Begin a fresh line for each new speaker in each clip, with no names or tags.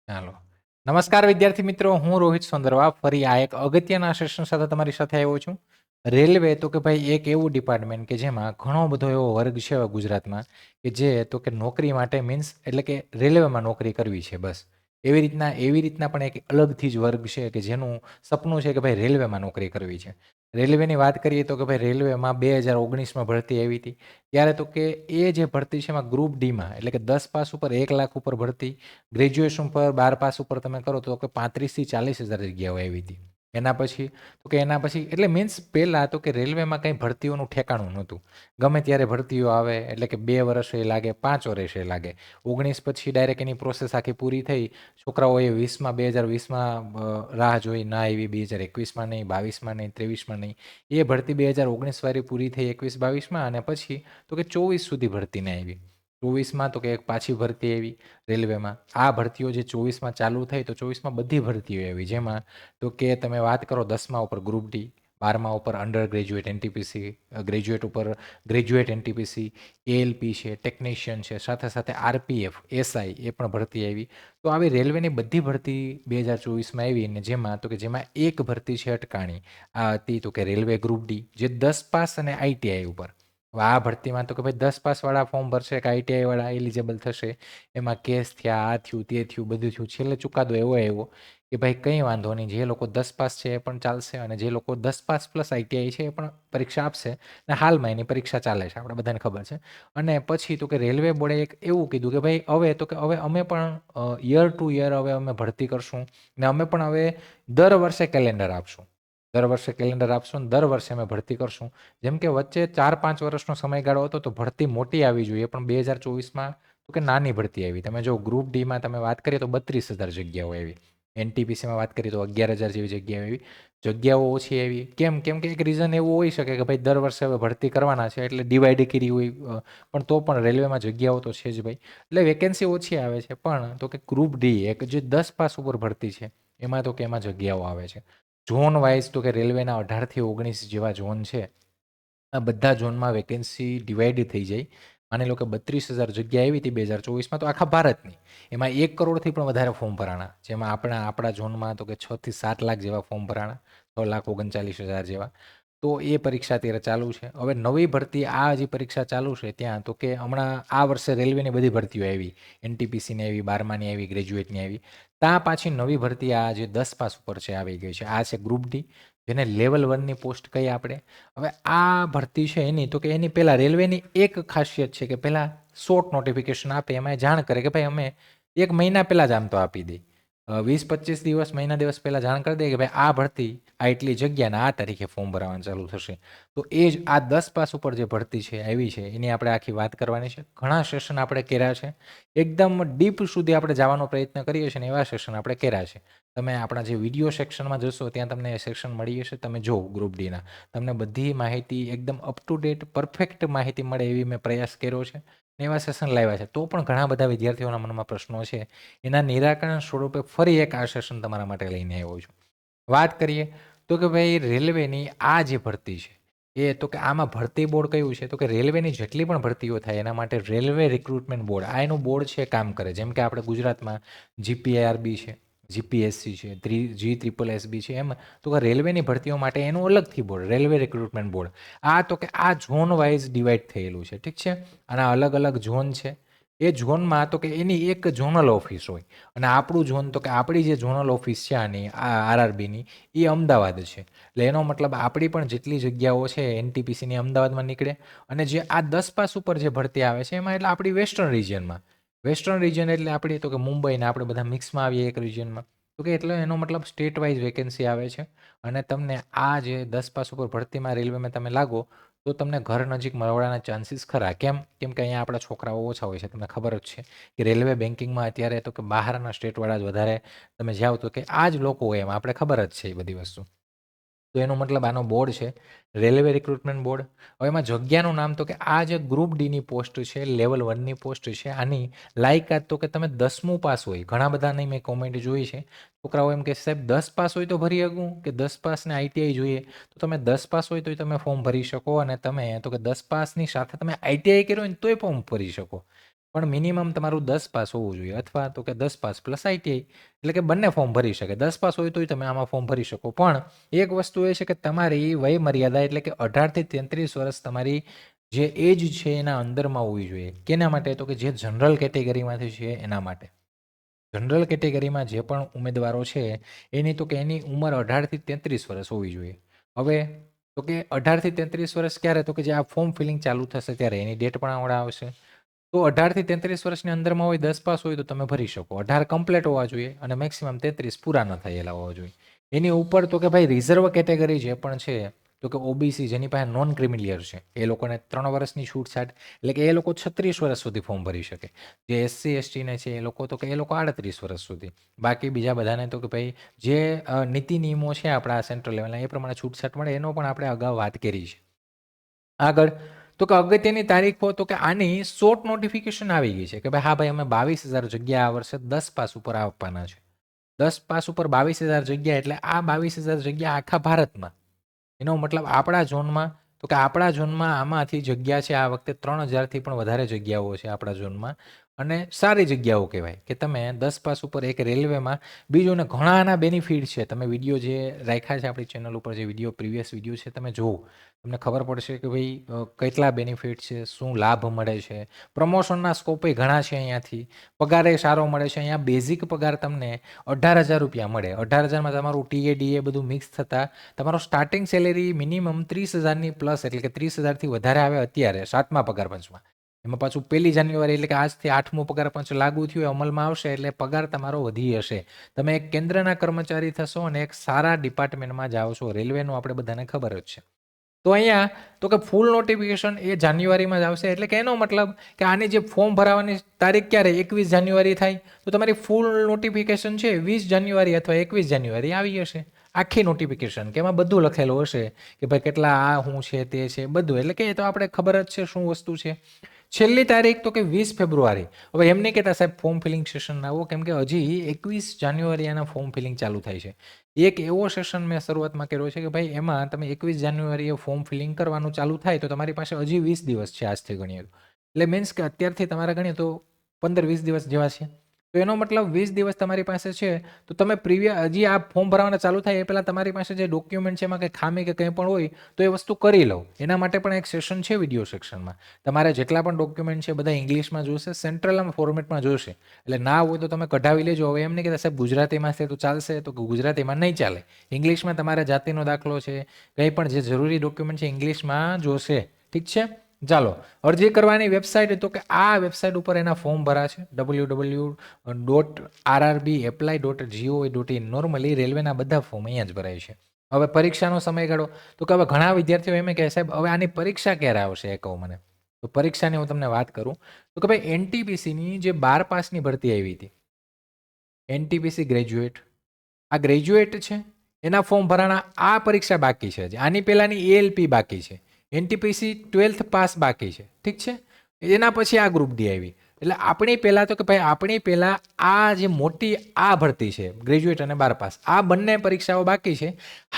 ચાલો. નમસ્કાર વિદ્યાર્થી મિત્રો, હું રોહિત સોંદરવા ફરી આ એક અગત્યના સેશન સાથે તમારી સાથે આવ્યો છું. રેલવે તો કે ભાઈ એક એવું ડિપાર્ટમેન્ટ કે જેમાં ઘણો બધો એવો વર્ગ છે ગુજરાતમાં કે જે તો કે નોકરી માટે મીન્સ એટલે કે રેલવેમાં નોકરી કરવી છે બસ. એવી રીતના પણ એક અલગથી જ વર્ગ છે કે જેનું સપનું છે કે ભાઈ રેલવેમાં નોકરી કરવી છે. રેલવેની વાત કરીએ તો કે ભાઈ રેલવેમાં 2019માં ભરતી આવી હતી. ત્યારે તો કે એ જે ભરતી છે એમાં ગ્રુપ ડીમાં એટલે કે 10 પાસ ઉપર 1 લાખ ઉપર ભરતી, ગ્રેજ્યુએશન પર 12 પાસ ઉપર તમે કરો તો કે 35,000 થી 40,000 જગ્યાઓ આવી હતી. એના પછી એટલે મીન્સ પહેલાં તો કે રેલવેમાં કંઈ ભરતીઓનું ઠેકાણું નહોતું. ગમે ત્યારે ભરતીઓ આવે એટલે કે 2 વર્ષે લાગે, 5 વર્ષે લાગે. 19 પછી ડાયરેક્ટ એની પ્રોસેસ આખી પૂરી થઈ. છોકરાઓએ 2020માં રાહ જોઈ, ના આવી, 2021માં નહીં, 22માં નહીં, 23માં નહીં. એ ભરતી 2019 વાળી પૂરી થઈ 21-22માં અને પછી તો કે 24 સુધી ભરતી નહીં આવી. 24માં તો કે એક પાછી ભરતી આવી રેલવેમાં. આ ભરતીઓ જે 24માં ચાલુ થઈ તો 24માં બધી ભરતીઓ આવી, જેમાં તો કે તમે વાત કરો 10મા ઉપર ગ્રુપ ડી, 12મા ઉપર અંડર ગ્રેજ્યુએટ એનટીપીસી, ગ્રેજ્યુએટ ઉપર ગ્રેજ્યુએટ એનટીપીસી, એએલપી છે, ટેકનિશિયન છે, સાથે સાથે આરપીએફ, એસઆઈ એ પણ ભરતી આવી. તો આવી રેલવેની બધી ભરતી 2024માં આવી અને જેમાં એક ભરતી છે અટકાણી. આ હતી તો કે રેલવે ગ્રુપ ડી, જે 10 પાસ અને આઈટીઆઈ ઉપર. હવે આ ભરતીમાં તો કે ભાઈ 10 પાસવાળા ફોર્મ ભરશે કે આઈટીઆઈ વાળા એલિજિબલ થશે. એમાં કેસ થયા, આ થયું, તે થયું, બધું થયું. છેલ્લે ચુકાદો એવો આવ્યો કે ભાઈ કંઈ વાંધો નહીં, જે લોકો 10 પાસ છે એ પણ ચાલશે અને જે લોકો 10 પાસ પ્લસ આઈટીઆઈ છે એ પણ પરીક્ષા આપશે. અને હાલમાં એની પરીક્ષા ચાલે છે, આપણે બધાને ખબર છે. અને પછી તો કે રેલવે બોર્ડે એક એવું કીધું કે ભાઈ હવે અમે પણ યર ટુ યર હવે અમે ભરતી કરશું ને અમે પણ હવે દર વર્ષે કેલેન્ડર આપશું. ને દર વર્ષે અમે ભરતી કરશું. જેમ કે વચ્ચે 4-5 વર્ષનો સમયગાળો હતો તો ભરતી મોટી આવી જોઈએ, પણ 2024માં તો કે નાની ભરતી આવી. તમે જો ગ્રુપ ડીમાં તમે વાત કરીએ તો 32,000 જગ્યાઓ આવી. એનટીપીસીમાં વાત કરીએ તો 11,000 જેવી જગ્યાઓ આવી. જગ્યાઓ ઓછી આવી કેમ? કેમ કે એક રીઝન એવું હોઈ શકે કે ભાઈ દર વર્ષે હવે ભરતી કરવાના છે એટલે ડિવાઈડ કરી હોય, પણ તો પણ રેલવેમાં જગ્યાઓ તો છે જ ભાઈ. એટલે વેકેન્સી ઓછી આવે છે, પણ તો કે ગ્રુપ ડી એક જે 10 પાસ ઉપર ભરતી છે એમાં તો કે એમાં જગ્યાઓ આવે છે. ઝોન વાઇઝ તો કે રેલવેના 18થી 19 જેવા ઝોન છે. આ બધા ઝોનમાં વેકેન્સી ડિવાઈડ થઈ જાય. માની લો કે 32,000 જગ્યા આવી હતી 2024માં, તો આખા ભારતની એમાં 1 કરોડથી પણ વધારે ફોર્મ ભરાણા, જેમાં આપણા ઝોનમાં તો કે 6 થી 7 લાખ જેવા ફોર્મ ભરાણા, 6,39,000 જેવા. તો એ પરીક્ષા અત્યારે ચાલુ છે. હવે નવી ભરતી આ જે પરીક્ષા ચાલુ છે ત્યાં તો કે હમણાં આ વર્ષે રેલવેની બધી ભરતીઓ આવી, એનટીપીસીની આવી, 12માની આવી, ગ્રેજ્યુએટની આવી. ત્યાં પાછી નવી ભરતી આ જે 10 પાસ ઉપર છે આવી ગઈ છે. આ છે ગ્રુપ ડી, જેને લેવલ 1ની પોસ્ટ કહીએ આપણે. હવે આ ભરતી છે એની તો કે એની પહેલાં રેલવેની એક ખાસિયત છે કે પહેલાં શોર્ટ નોટિફિકેશન આપે, એમાં જાણ કરે કે ભાઈ અમે 1 મહિના પહેલાં જ આમ તો આપી દઈ, 20-25 દિવસ, મહિના દિવસ પહેલાં જાણ કરી દઈએ કે ભાઈ આ ભરતી આ એટલી જગ્યાના આ તારીખે ફોર્મ ભરવાનું ચાલુ થશે. તો એ જ આ 10 પાસ ઉપર જે ભરતી છે આવી છે એની આપણે આખી વાત કરવાની છે. ઘણા સેશન આપણે કર્યા છે, એકદમ ડીપ સુધી આપણે જવાનો પ્રયત્ન કરીએ છીએ ને એવા સેશન આપણે કર્યા છે. તમે આપણા જે વિડીયો સેક્શનમાં જશો ત્યાં તમને એ સેક્શન મળી જશે, તમે જો ગ્રુપ ડીના. તમને બધી માહિતી એકદમ અપ ટુ ડેટ પરફેક્ટ માહિતી મળે એવી મેં પ્રયાસ કર્યો છે. એવા સેશન લાવ્યા છે. તો પણ ઘણા બધા વિદ્યાર્થીઓના મનમાં પ્રશ્નો છે, એના નિરાકરણ સ્વરૂપે ફરી એક આ સેશન તમારા માટે લઈને આવ્યો છું. વાત કરીએ તો કે ભાઈ રેલવેની આ જે ભરતી છે એ તો કે આમાં ભરતી બોર્ડ કયું છે? તો કે રેલવેની જેટલી પણ ભરતીઓ થાય એના માટે રેલવે રિક્રુટમેન્ટ બોર્ડ, આ એનું બોર્ડ છે કામ કરે. જેમ કે આપણે ગુજરાતમાં જીપીઆરબી છે, જીપીએસસી છે, GSSSB છે, એમ તો કે રેલવેની ભરતીઓ માટે એનું અલગથી બોર્ડ, રેલવે રિક્રુટમેન્ટ બોર્ડ. આ તો કે આ ઝોન વાઇઝ ડિવાઈડ થયેલું છે, ઠીક છે. આના અલગ અલગ ઝોન છે. એ ઝોનમાં તો કે એની એક ઝોનલ ઓફિસ હોય અને આપણું ઝોન તો કે આપણી જે ઝોનલ ઓફિસ છે આની આ આરઆરબીની એ અમદાવાદ છે. એટલે એનો મતલબ આપણી પણ જેટલી જગ્યાઓ છે એનટીપીસીની અમદાવાદમાં નીકળે. અને જે આ 10 પાસ ઉપર જે ભરતી આવે છે એમાં એટલે આપણી વેસ્ટર્ન રિજિયનમાં, વેસ્ટર્ન રિજિયન એટલે આપણી તો કે મુંબઈને આપણે બધા મિક્સમાં આવીએ એક રિજિયનમાં. તો કે એટલે એનો મતલબ સ્ટેટ વાઇઝ વેકેન્સી આવે છે. અને તમને આ જે 10 પાસ ઉપર ભરતીમાં રેલવેમાં તમે લાગો તો તમને ઘર નજીક મળવાના ચાન્સીસ ખરા. કેમ? કેમ કે અહીંયા આપણા છોકરાઓ ઓછા હોય છે, તમને ખબર જ છે કે રેલવે બેન્કિંગમાં અત્યારે તો કે બહારના સ્ટેટવાળા જ વધારે તમે જાઓ તો કે આ જ લોકો હોય, એમ આપણે ખબર જ છે એ બધી વસ્તુ. તો એનો મતલબ આનો બોર્ડ છે રેલવે રિક્રુટમેન્ટ બોર્ડ. હવે એમાં જગ્યાનું નામ તો કે આ જે ગ્રુપ ડીની પોસ્ટ છે, લેવલ 1ની પોસ્ટ છે, આની લાયકાત તો કે તમે 10મું પાસ હોય. ઘણા બધાની મેં કોમેન્ટ જોઈ છે, છોકરાઓ એમ કે સાહેબ 10 પાસ હોય તો ભરી શકું કે 10 પાસને આઈટીઆઈ જોઈએ? તો તમે 10 પાસ હોય તોય તમે ફોર્મ ભરી શકો અને તમે તો કે 10 પાસની સાથે તમે આઈટીઆઈ કર્યું હોય ને તોય ફોર્મ ભરી શકો. પણ મિનિમમ તમારું 10 પાસ હોવું જોઈએ, અથવા તો કે 10 પાસ પ્લસ આઈટીઆઈ, એટલે કે બંને ફોર્મ ભરી શકે. 10 પાસ હોય તોય તમે આમાં ફોર્મ ભરી શકો. પણ એક વસ્તુ એ છે કે તમારી વય મર્યાદા એટલે કે 18 થી 33 વર્ષ તમારી જે એજ છે એના અંદરમાં હોવી જોઈએ. કેના માટે? તો કે જે જનરલ કેટેગરીમાંથી છે એના માટે. જનરલ કેટેગરીમાં જે પણ ઉમેદવારો છે એની તો કે એની ઉંમર 18 થી 33 વર્ષ હોવી જોઈએ. હવે તો કે 18 થી 33 વર્ષ ક્યારે? તો કે જે આ ફોર્મ ફિલિંગ ચાલુ થશે ત્યારે એની ડેટ પણ આવડે આવશે. તો 18 થી 33 વર્ષની અંદરમાં હોય, 10 પાસ હોય તો તમે ભરી શકો. 18 કમ્પ્લીટ હોવા જોઈએ અને મેક્સિમમ 33 પૂરા ન થયેલા હોવા જોઈએ. એની ઉપર તો કે ભાઈ રિઝર્વ કેટેગરી જે પણ છે, તો કે ઓબીસી જેની પાસે નોન ક્રિમિલિયર છે એ લોકોને 3 વર્ષની છૂટછાટ, એટલે કે એ લોકો 36 વર્ષ સુધી ફોર્મ ભરી શકે. જે એસસી એસટીને છે એ લોકો તો કે એ લોકો 38 વર્ષ સુધી. બાકી બીજા બધાને તો કે ભાઈ જે નીતિ નિયમો છે આપણા સેન્ટ્રલ લેવલના એ પ્રમાણે છૂટછાટ મળે, એનો પણ આપણે અગાઉ વાત કરી છે. આગળ તો કે અગત્યની તારીખો, તો કે આની શોર્ટ નોટિફિકેશન આવી ગઈ છે કે ભાઈ હા ભાઈ અમે 22,000 જગ્યા આ વર્ષે 10 પાસ ઉપર આપવાના છે. 10 પાસ ઉપર 22,000 જગ્યા, એટલે આ 22,000 જગ્યા આખા ભારતમાં. એનો મતલબ આપણા ઝોનમાં, તો કે આપણા ઝોનમાં આમાંથી જગ્યા છે આ વખતે 3,000થી પણ વધારે જગ્યાઓ છે આપણા ઝોનમાં. અને સારી જગ્યાઓ કહેવાય કે તમે 10 પાસ ઉપર એક રેલવેમાં. બીજું ને ઘણા આના બેનિફિટ છે. તમે વિડીયો જે રાખ્યા છે આપણી ચેનલ ઉપર, જે વિડીયો પ્રીવિયસ વિડીયો છે તમે જુઓ, તમને ખબર પડશે કે ભાઈ કેટલા બેનિફિટ છે, શું લાભ મળે છે. પ્રમોશનના સ્કોપે ઘણા છે અહીંયાથી. પગારે સારો મળે છે. અહીંયા બેઝિક પગાર તમને 18,000 રૂપિયા મળે. 18,000માં તમારું ટીએ ડીએ બધું મિક્સ થતાં તમારો સ્ટાર્ટિંગ સેલેરી મિનિમમ 30,000ની પ્લસ, એટલે કે 30,000થી વધારે આવે અત્યારે 7મા પગાર પંચમાં. એમાં પાછું 1 જાન્યુઆરી એટલે કે આજથી 8મો પગાર પંચ લાગુ થયું, અમલમાં આવશે એટલે પગાર તમારો વધી હશે. તમે એક કેન્દ્રના કર્મચારી થશો અને એક સારા ડિપાર્ટમેન્ટમાં જાઓ છો. રેલવેનું આપણે બધાને ખબર જ છે. તો અહીંયા તો કે ફૂલ નોટિફિકેશન એ જાન્યુઆરીમાં જ આવશે. એટલે કે એનો મતલબ કે આની જે ફોર્મ ભરાવાની તારીખ ક્યારે? 21 જાન્યુઆરી થાય. તો તમારી ફૂલ નોટિફિકેશન છે 20 જાન્યુઆરી અથવા 21 જાન્યુઆરી આવી હશે. આખી નોટિફિકેશન કે એમાં બધું લખેલું હશે કે ભાઈ કેટલા આ શું છે તે છે બધું. એટલે કે એ તો આપણે ખબર જ છે શું વસ્તુ છે. છેલ્લી તારીખ તો કે 20 ફેબ્રુઆરી. હવે એમ નહીં કહેતા સાહેબ ફોર્મ ફિલિંગ સેશન આવો, કેમ કે હજી 21 જાન્યુઆરી આના ફોર્મ ફિલિંગ ચાલુ થાય છે. એક એવો સેશન મેં શરૂઆતમાં કર્યો છે કે ભાઈ એમાં તમે 21 જાન્યુઆરીએ ફોર્મ ફિલિંગ કરવાનું ચાલુ થાય તો તમારી પાસે હજી 20 દિવસ છે આજથી ગણીએ તો. એટલે મીન્સ કે અત્યારથી તમારે ગણીએ તો 15-20 દિવસ જેવા છે. તો એનો મતલબ 20 દિવસ તમારી પાસે છે. તો તમે હજી આ ફોર્મ ભરવાના ચાલુ થાય એ પહેલાં તમારી પાસે જે ડોક્યુમેન્ટ છે એમાં કંઈ ખામી કે કંઈ પણ હોય તો એ વસ્તુ કરી લો. એના માટે પણ એક સેશન છે વિડીયો સેક્શનમાં. તમારે જેટલા પણ ડોક્યુમેન્ટ છે બધા ઇંગ્લિશમાં જોશે, સેન્ટ્રલ ફોર્મેટમાં જોશે. એટલે ના હોય તો તમે કઢાવી લેજો. હવે એમ નહીં કે સાહેબ ગુજરાતીમાં છે તો ચાલશે, તો ગુજરાતીમાં નહીં ચાલે. ઇંગ્લિશમાં તમારે જાતિનો દાખલો છે, કંઈ પણ જે જરૂરી ડોક્યુમેન્ટ છે ઇંગ્લિશમાં જોશે. ઠીક છે. ચાલો, અરજી કરવાની વેબસાઇટ, તો કે આ વેબસાઇટ ઉપર એના ફોર્મ ભરા છે www.rrbapply.gov.in. નોર્મલી રેલવેના બધા ફોર્મ અહીંયા જ ભરાય છે. હવે પરીક્ષાનો સમયગાળો, તો કે હવે ઘણા વિદ્યાર્થીઓ એમ કહે સાહેબ હવે આની પરીક્ષા ક્યારે આવશે એ કહો મને. તો પરીક્ષાની હું તમને વાત કરું તો કે ભાઈ એનટીપીસીની જે 12 પાસની ભરતી આવી હતી, એનટીપીસી ગ્રેજ્યુએટ, આ ગ્રેજ્યુએટ છે એના ફોર્મ ભરાણા. આ પરીક્ષા બાકી છે. આની પહેલાંની એએલપી બાકી છે. એનટીપીસી 12th પાસ બાકી છે. ઠીક છે. એના પછી આ ગ્રુપ ડી આવી. એટલે આપણી પહેલાં તો કે ભાઈ આપણી પહેલાં આ જે મોટી આ ભરતી છે ગ્રેજ્યુએટ અને 12 પાસ, આ બંને પરીક્ષાઓ બાકી છે.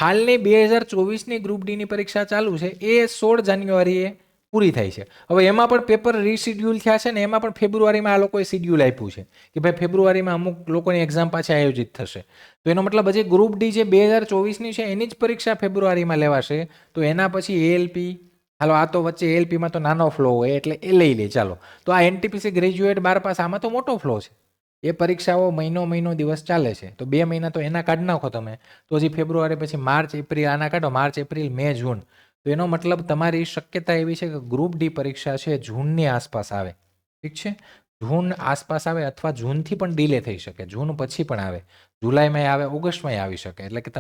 હાલની 2024ની ગ્રુપ ડીની પરીક્ષા ચાલુ છે એ 16 જાન્યુઆરીએ પૂરી થાય છે. હવે એમાં પણ પેપર રીશિડ્યુલ થયા છે ને એમાં પણ ફેબ્રુઆરીમાં આ લોકોએ શિડ્યુલ આપ્યું છે કે ભાઈ ફેબ્રુઆરીમાં અમુક લોકોની એક્ઝામ પાછી આયોજિત થશે. તો એનો મતલબ હજી ગ્રુપ ડી જે 2024ની છે એની જ પરીક્ષા ફેબ્રુઆરીમાં લેવાશે. તો એના પછી એએલપી, હાલો આ તો વચ્ચે એએલપીમાં તો નાનો ફ્લો હોય એટલે એ લઈ લે. ચાલો, તો આ એનટીપીસી ગ્રેજ્યુએટ 12 પાસ આમાં તો મોટો ફ્લો છે. એ પરીક્ષાઓ મહિનો દિવસ ચાલે છે. તો 2 મહિના તો એના કાઢી નાખો તમે, તો હજી ફેબ્રુઆરી પછી માર્ચ એપ્રિલ આના કાઢો, માર્ચ એપ્રિલ મે જૂન. તો એનો મતલબ તમારી શક્યતા એવી છે કે ગ્રુપ ડી પરીક્ષા છે જૂનની આસપાસ આવે. ઠીક છે. જૂન આસપાસ આવે અથવા જૂનથી પણ ડીલે થઈ શકે, જૂન પછી પણ આવે, જુલાઈમાં આવે, ઓગસ્ટમાં આવી શકે. એટલે કે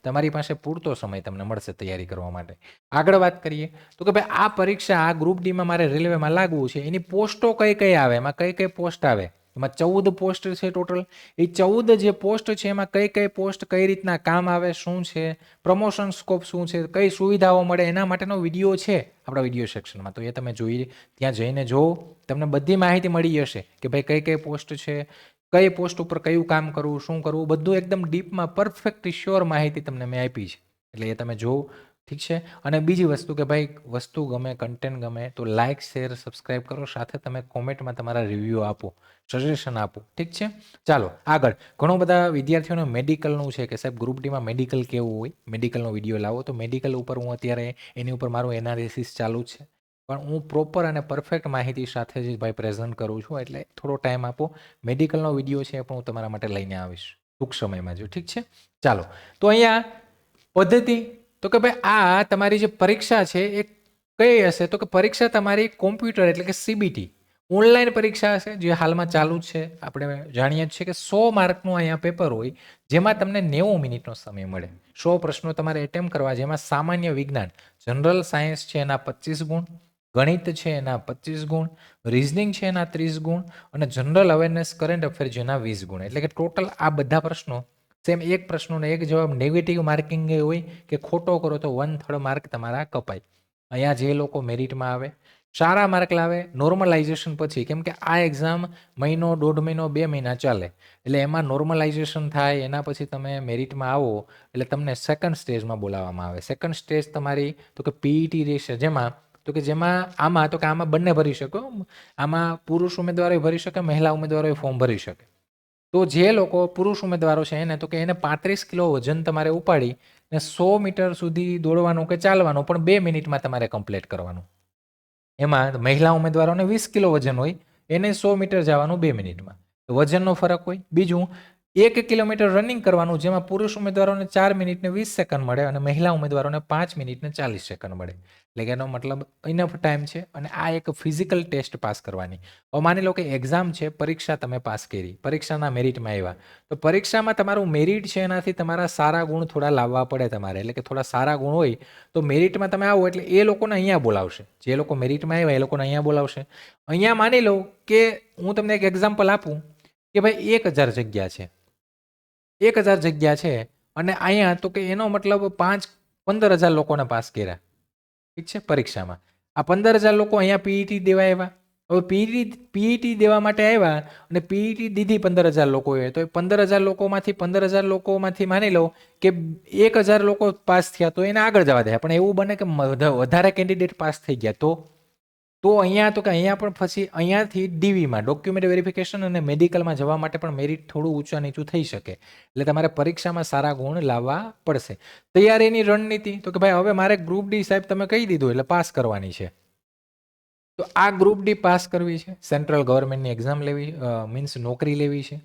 તમારી પાસે પૂરતો સમય તમને મળશે તૈયારી કરવા માટે. આગળ વાત કરીએ તો કે ભાઈ આ પરીક્ષા આ ગ્રુપ ડીમાં મારે રેલવેમાં લાગવું છે, એની પોસ્ટો કઈ આવે, એમાં કઈ પોસ્ટ આવે. એમાં 14 પોસ્ટ છે ટોટલ. એ 14 જે પોસ્ટ છે એમાં કઈ પોસ્ટ કઈ રીતના કામ આવે, શું છે, પ્રમોશન સ્કોપ શું છે, કઈ સુવિધાઓ મળે, એના માટેનો વિડીયો છે આપણા વિડીયો સેક્શનમાં. તો એ તમે ત્યાં જઈને જોવો, તમને બધી માહિતી મળી જશે કે ભાઈ કઈ પોસ્ટ છે, કઈ પોસ્ટ ઉપર કયું કામ કરવું, શું કરવું, બધું એકદમ ડીપમાં પરફેક્ટ શ્યોર માહિતી તમને મેં આપી છે. એટલે એ તમે જોવો. ઠીક છે? અને બીજી વસ્તુ કે ભાઈ વસ્તુ ગમે, કન્ટેન્ટ ગમે તો લાઇક, શેર, સબસ્ક્રાઇબ કરો. સાથે તમે કોમેન્ટમાં તમારા રિવ્યૂ આપો, સજેશન આપો. ઠીક છે? ચાલો આગળ. ઘણો બધા વિદ્યાર્થીઓને મેડિકલનું છે કે સાહેબ ગ્રુપ ડીમાં મેડિકલ કેવું હોય, મેડિકલનો વિડીયો લાવો. તો મેડિકલ ઉપર હું અત્યારે એની ઉપર મારું એનાલિસિસ ચાલુ જ છે. પણ હું પ્રોપર અને પરફેક્ટ માહિતી સાથે જ ભાઈ પ્રેઝન્ટ કરું છું. એટલે થોડો ટાઈમ આપો. મેડિકલનો વિડીયો છે એ પણ હું તમારા માટે લઈને આવીશ ટૂંક સમયમાં જો. ઠીક છે? ચાલો. તો અહીંયા પદ્ધતિ તો કે ભાઈ આ તમારી જે પરીક્ષા છે એ કઈ હશે? તો કે પરીક્ષા તમારી કોમ્પ્યુટર એટલે કે CBT ઓનલાઈન પરીક્ષા હશે જે હાલમાં ચાલુ જ છે. આપણે જાણીએ જ છીએ કે 100 માર્કનું અહીંયા પેપર હોય જેમાં તમને 90 મિનિટનો સમય મળે. 100 પ્રશ્નો તમારે એટેમ્પ કરવા, જેમાં સામાન્ય વિજ્ઞાન, જનરલ સાયન્સ છે એના 25 ગુણ, ગણિત છે એના 25 ગુણ, રીઝનિંગ છે એના 30 ગુણ અને જનરલ અવેરનેસ, કરંટ અફેર જેના 20 ગુણ. એટલે કે ટોટલ આ બધા પ્રશ્નો સેમ એક પ્રશ્નોનો એક જવાબ નેગેટિવ માર્કિંગ હોય કે ખોટો કરો તો 1/3 માર્ક તમારા કપાય. અહીંયા જે લોકો મેરિટમાં આવે, સારા માર્ક લાવે નોર્મલાઇઝેશન પછી, કેમ કે આ એક્ઝામ મહિનો, 1.5 મહિનો, 2 મહિના ચાલે. એટલે એમાં નોર્મલાઇઝેશન થાય એના પછી તમે મેરિટમાં આવો એટલે તમને સેકન્ડ સ્ટેજમાં બોલાવવામાં આવે. સેકન્ડ સ્ટેજ તમારી તો કે PET રહેશે. જેમાં બંને ભરી શકો. આમાં પુરુષ ઉમેદવારો ભરી શકે, મહિલા ઉમેદવારો ફોર્મ ભરી શકે. તો જે લોકો પુરુષ ઉમેદવારો છે એને તો કે એને 35 કિલો વજન તમારે ઉપાડી ને 100 મીટર સુધી દોડવાનું કે ચાલવાનું પણ 2 મિનિટમાં તમારે કમ્પ્લીટ કરવાનું. એમાં મહિલા ઉમેદવારોને 20 કિલો વજન હોય, એને 100 મીટર જવાનું 2 મિનિટમાં. તો વજનનો ફરક હોય. બીજું 1 કિલોમીટર રનિંગ કરવાનું, જેમાં પુરુષ ઉમેદવારોને 4 મિનિટ ને 20 સેકન્ડ મળે અને મહિલા ઉમેદવારોને 5 મિનિટ ને 40 સેકન્ડ મળે. એટલે કે એનો મતલબ ઇનફ ટાઈમ છે. અને આ એક ફિઝિકલ ટેસ્ટ પાસ કરવાની. હવે માની લો કે એક્ઝામ છે, પરીક્ષા તમે પાસ કરી, પરીક્ષાના મેરિટમાં આવ્યા, તો પરીક્ષામાં તમારું મેરિટ છે એનાથી તમારા સારા ગુણ થોડા લાવવા પડે તમારે. એટલે કે થોડા સારા ગુણ હોય તો મેરિટમાં તમે આવો એટલે એ લોકોને અહીંયા બોલાવશે. જે લોકો મેરિટમાં આવ્યા એ લોકોને અહીંયા બોલાવશે. અહીંયા માની લો કે હું તમને એક એક્ઝામ્પલ આપું કે ભાઈ 1000 જગ્યા છે, 1000 જગ્યા છે અને અહીંયા તો કે એનો મતલબ 15,000 લોકોને પાસ કર્યા. ઠીક છે? પરીક્ષામાં આ 15,000 લોકો અહીંયા PET દેવા આવ્યા. હવે PET દેવા માટે આવ્યા અને PET દીધી 15,000 લોકોએ, તો એ 15,000 લોકોમાંથી માની લો કે 1,000 લોકો પાસ થયા તો એને આગળ જવા દે. પણ એવું બને કે વધારે કેન્ડિડેટ પાસ થઈ ગયા તો અહીંયા તો કે અહીંયા પણ પછી અહીંયાથી DVમાં ડોક્યુમેન્ટ વેરિફિકેશન અને મેડિકલમાં જવા માટે પણ મેરિટ થોડું ઊંચા નીચું થઈ શકે. એટલે તમારે પરીક્ષામાં સારા ગુણ લાવવા પડશે. તૈયારીની રણનીતિ તો કે ભાઈ હવે મારે ગ્રુપ ડી સાહેબ તમે કહી દીધું એટલે પાસ કરવાની છે. તો આ ગ્રુપ ડી પાસ કરવી છે, સેન્ટ્રલ ગવર્મેન્ટની એક્ઝામ લેવી, મીન્સ નોકરી લેવી છે.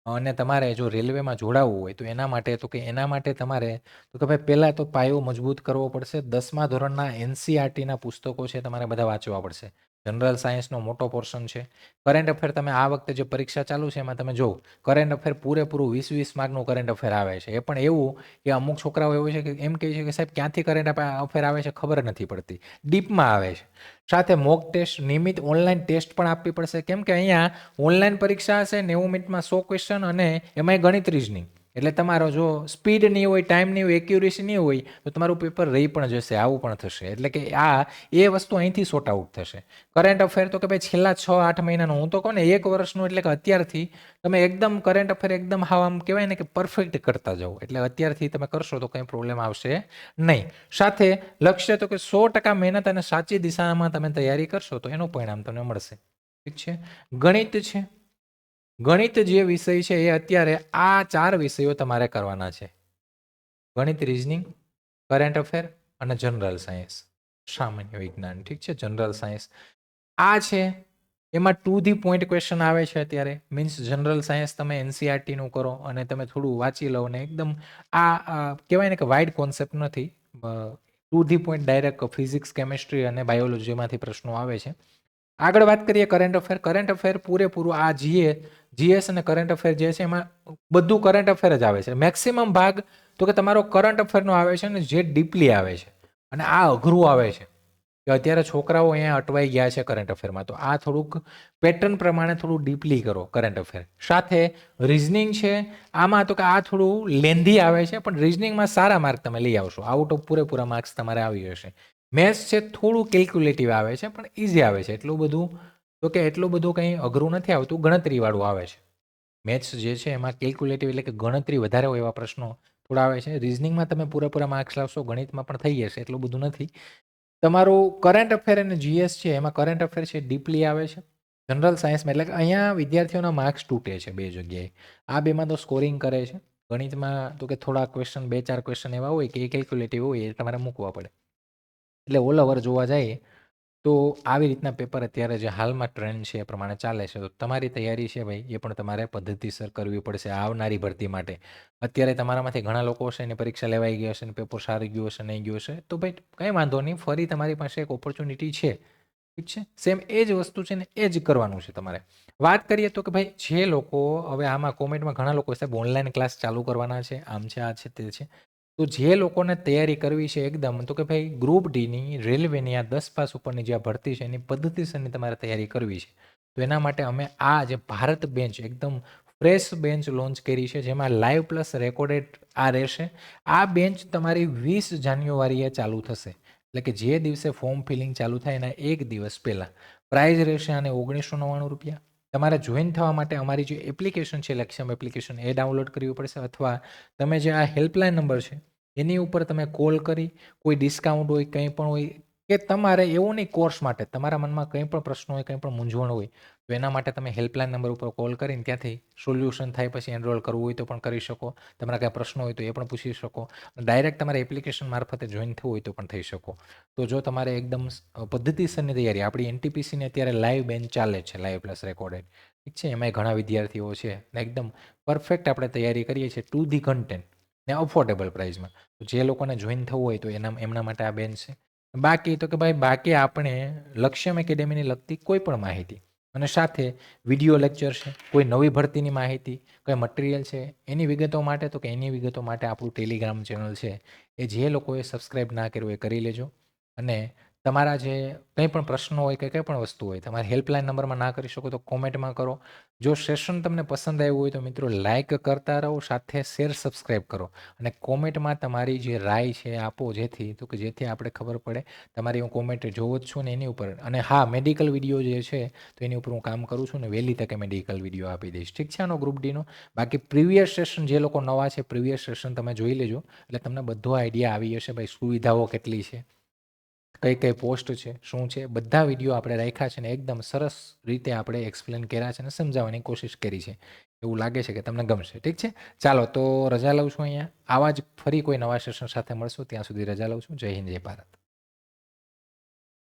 અને તમારે જો રેલવેમાં જોડાવવું હોય તો એના માટે તમારે તો કે ભાઈ પહેલાં તો પાયો મજબૂત કરવો પડશે. 10મા ધોરણના NCERTના પુસ્તકો છે તમારે બધા વાંચવા પડશે. જનરલ સાયન્સનો મોટો પોર્શન છે. કરંટ અફેર તમે આ વખતે જે પરીક્ષા ચાલુ છે એમાં તમે જો કરંટ અફેર પૂરેપૂરું 20 માર્કનું કરંટ અફેર આવે છે. એ પણ એવું કે અમુક છોકરાઓ એવું છે કે એમ કહે છે કે સાહેબ ક્યાંથી કરંટ અફેર આવે છે ખબર નથી પડતી, ડીપમાં આવે છે. સાથે મોક ટેસ્ટ, નિયમિત ઓનલાઈન ટેસ્ટ પણ આપવી પડશે. કેમ કે અહીંયા ઓનલાઈન પરીક્ષા હશે, 90 મિનિટમાં 100 ક્વેશ્ચન અને એમાંય ગણિત રીઝનિંગ. એટલે તમારો જો સ્પીડ નહીં હોય, ટાઈમ નહીં હોય, એક્યુરેસી નહીં હોય તો તમારું પેપર રહી પણ જશે, આવું પણ થશે. એટલે કે એ વસ્તુ અહીંથી સોર્ટ આઉટ થશે. કરંટ અફેર તો કે ભાઈ છેલ્લા 6-8 મહિનાનું, હું તો કહું ને 1 વર્ષનું, એટલે કે અત્યારથી તમે એકદમ કરંટ અફેર એકદમ આમ કહેવાય ને કે પરફેક્ટ કરતા જાઓ. એટલે અત્યારથી તમે કરશો તો કંઈ પ્રોબ્લેમ આવશે નહીં. સાથે લક્ષ્ય તો કે 100% મહેનત અને સાચી દિશામાં તમે તૈયારી કરશો તો એનું પરિણામ તમને મળશે. ઠીક છે? ગણિત છે, ગણિત જે વિષય છે એ અત્યારે આ 4 વિષયો તમારે કરવાના છે: ગણિત, રીઝનિંગ, કરંટ અફેર અને જનરલ સાયન્સ, સામાન્ય વિજ્ઞાન. ઠીક છે? જનરલ સાયન્સ આ છે, એમાં ટુ ધી પોઈન્ટ ક્વેશ્ચન આવે છે અત્યારે. મીન્સ જનરલ સાયન્સ તમે NCERTનું કરો અને તમે થોડું વાંચી લો ને એકદમ આ કહેવાય ને કે વાઇડ કોન્સેપ્ટ નથી, to the point direct physics, chemistry અને બાયોલોજીમાંથી પ્રશ્નો આવે છે. આગળ વાત કરીએ કરંટ અફેર. કરંટ અફેર પૂરેપૂરું આ GS અને કરંટ અફેર જે છે એમાં બધું કરંટ અફેર જ આવે છે. મેક્સિમમ ભાગ તો કે તમારો કરંટ અફેરનો આવે છે અને જે ડીપલી આવે છે. અને આ અઘરું આવે છે કે અત્યારે છોકરાઓ અહીંયા અટવાઈ ગયા છે કરંટ અફેરમાં. તો આ થોડુંક પેટર્ન પ્રમાણે થોડું ડીપલી કરો કરંટ અફેર. સાથે રીઝનિંગ છે, આમાં તો કે આ થોડું લેન્ધી આવે છે પણ રીઝનિંગમાં સારા માર્ક તમે લઈ આવશો. આઉટ ઓફ પૂરેપૂરા માર્ક્સ તમારે આવી જશે. મેથ્સ છે થોડું કેલ્ક્યુલેટિવ આવે છે પણ ઇઝી આવે છે. એટલું બધું કંઈ અઘરું નથી આવતું, ગણતરીવાળું આવે છે. મેથ્સ જે છે એમાં કેલ્ક્યુલેટિવ એટલે કે ગણતરી વધારે હોય એવા પ્રશ્નો થોડા આવે છે. રીઝનિંગમાં તમે પૂરેપૂરા માર્ક્સ લાવશો, ગણિતમાં પણ થઈ જશે, એટલું બધું નથી. તમારું કરંટ અફેર અને જીએસ છે, એમાં કરંટ અફેર છે ડીપલી આવે છે. જનરલ સાયન્સમાં એટલે કે અહીંયા વિદ્યાર્થીઓના માર્ક્સ તૂટે છે 2 જગ્યાએ. આ 2માં તો સ્કોરિંગ કરે છે. ગણિતમાં તો કે થોડા ક્વેશ્ચન 2-4 ક્વેશ્ચન એવા હોય કે એ કેલ્ક્યુલેટિવ હોય, એ તમારે મૂકવા પડે. એટલે ઓલ ઓવર જોવા જઈએ તો આવી રીતના પેપર અત્યારે જે હાલમાં ટ્રેન્ડ છે એ પ્રમાણે ચાલે છે. તો તમારી તૈયારી છે ભાઈ, એ પણ તમારે પદ્ધતિસર કરવી પડશે આવનારી ભરતી માટે. અત્યારે તમારામાંથી ઘણા લોકો હશે એની પરીક્ષા લેવાઈ ગઈ હશે અને પેપર સારું ગયું હશે, નહીં ગયું હશે, તો ભાઈ કંઈ વાંધો નહીં, ફરી તમારી પાસે એક ઓપોર્ચ્યુનિટી છે. ઠીક છે, સેમ એ જ વસ્તુ છે ને એ જ કરવાનું છે તમારે. વાત કરીએ તો કે ભાઈ જે લોકો હવે આમાં કોમેન્ટમાં ઘણા લોકો સાહેબ ઓનલાઈન ક્લાસ ચાલુ કરવાના છે, આમ છે, આ છે, તે છે. તો જે લોકોને તૈયારી કરવી છે એકદમ, તો કે ભાઈ ગ્રુપ ડીની રેલવેની આ 10 પાસ ઉપરની જે આ ભરતી છે એની પદ્ધતિસરની તમારે તૈયારી કરવી છે. તો એના માટે અમે આ જે ભારત બેન્ચ એકદમ ફ્રેશ બેન્ચ લોન્ચ કરી છે, જેમાં લાઈવ પ્લસ રેકોર્ડેડ આ રહેશે. આ બેન્ચ તમારી 20 જાન્યુઆરીએ ચાલુ થશે. એટલે કે જે દિવસે ફોર્મ ફિલિંગ ચાલુ થાય એના એક દિવસ પહેલાં. પ્રાઇઝ રહેશે આને ₹1999. તમારે જોઈન થવા માટે અમારી જે એપ્લિકેશન છે લક્ષ્યમ એપ્લિકેશન, એ ડાઉનલોડ કરવી પડશે, અથવા તમે જે આ હેલ્પલાઇન નંબર છે એની ઉપર તમે કોલ કરી, કોઈ ડિસ્કાઉન્ટ હોય, કંઈ પણ હોય, કે તમારે એવું નહીં કોર્સ માટે, તમારા મનમાં કંઈ પણ પ્રશ્ન હોય, કંઈ પણ મૂંઝવણ હોય, તો એના માટે તમે હેલ્પલાઇન નંબર ઉપર કોલ કરીને ત્યાંથી સોલ્યુશન થાય પછી એનરોલ કરવું હોય તો પણ કરી શકો. તમારા કાંઈ પ્રશ્નો હોય તો એ પણ પૂછી શકો. ડાયરેક્ટ તમારે એપ્લિકેશન મારફતે જોઈન થવું હોય તો પણ થઈ શકો. તો જો તમારે એકદમ પદ્ધતિસરની તૈયારી, આપણી એનટીપીસીની અત્યારે લાઈવ બેન્ચ ચાલે છે, લાઈવ પ્લસ રેકોર્ડેડ. ઠીક છે, એમાંય ઘણા વિદ્યાર્થીઓ છે ને એકદમ પરફેક્ટ આપણે તૈયારી કરીએ છીએ ટુ ધી કન્ટેન્ટ ને અફોર્ડેબલ પ્રાઇસમાં. તો જે લોકોને જોઈન થવું હોય તો એમના માટે આ બેન્ચ છે. બાકી તો કે ભાઈ બાકી આપણે લક્ષ્યમ એકેડેમીની લગતી કોઈ પણ માહિતી અને સાથે વિડીયો લેક્ચર છે, કોઈ નવી ભરતીની માહિતી, કોઈ મટીરિયલ છે, એની વિગતો માટે તો કે એની વિગતો માટે આપણું ટેલિગ્રામ ચેનલ છે, એ જે લોકોએ સબસ્ક્રાઈબ ના કર્યું એ કરી લેજો. અને તમારા જે કંઈ પણ પ્રશ્નો હોય કે કંઈ પણ વસ્તુ હોય, તમારે હેલ્પલાઇન નંબરમાં ના કરી શકો તો કોમેન્ટમાં કરો. જો સેશન તમને પસંદ આવ્યું હોય તો મિત્રો લાઇક કરતા રહો, સાથે શેર સબસ્ક્રાઈબ કરો અને કોમેન્ટમાં તમારી જે રાય છે આપો, જેથી આપણે ખબર પડે. તમારી હું કોમેન્ટ જોઉં જ છું ને એની ઉપર. અને હા, મેડિકલ વિડીયો જે છે તો એની ઉપર હું કામ કરું છું ને વહેલી તકે મેડિકલ વિડીયો આપી દઈશ. ઠીક છે, આનો ગ્રુપ ડીનો. બાકી પ્રીવિયસ સેશન જે લોકો નવા છે, પ્રીવિયસ સેશન તમે જોઈ લેજો, એટલે તમને બધો આઈડિયા આવી જશે ભાઈ સુવિધાઓ કેટલી છે, કઈ કઈ પોસ્ટ છે, શું છે, બધા વિડીયો આપણે રાખ્યા છે ને એકદમ સરસ રીતે આપણે એક્સપ્લેન કર્યા છે અને સમજાવવાની કોશિશ કરી છે. એવું લાગે છે કે તમને ગમશે. ઠીક છે, ચાલો તો રજા લઉં છું અહીંયા. આવા જ ફરી કોઈ નવા સેશન સાથે મળશું, ત્યાં સુધી રજા લઉં છું. જય હિન્દ, જય ભારત.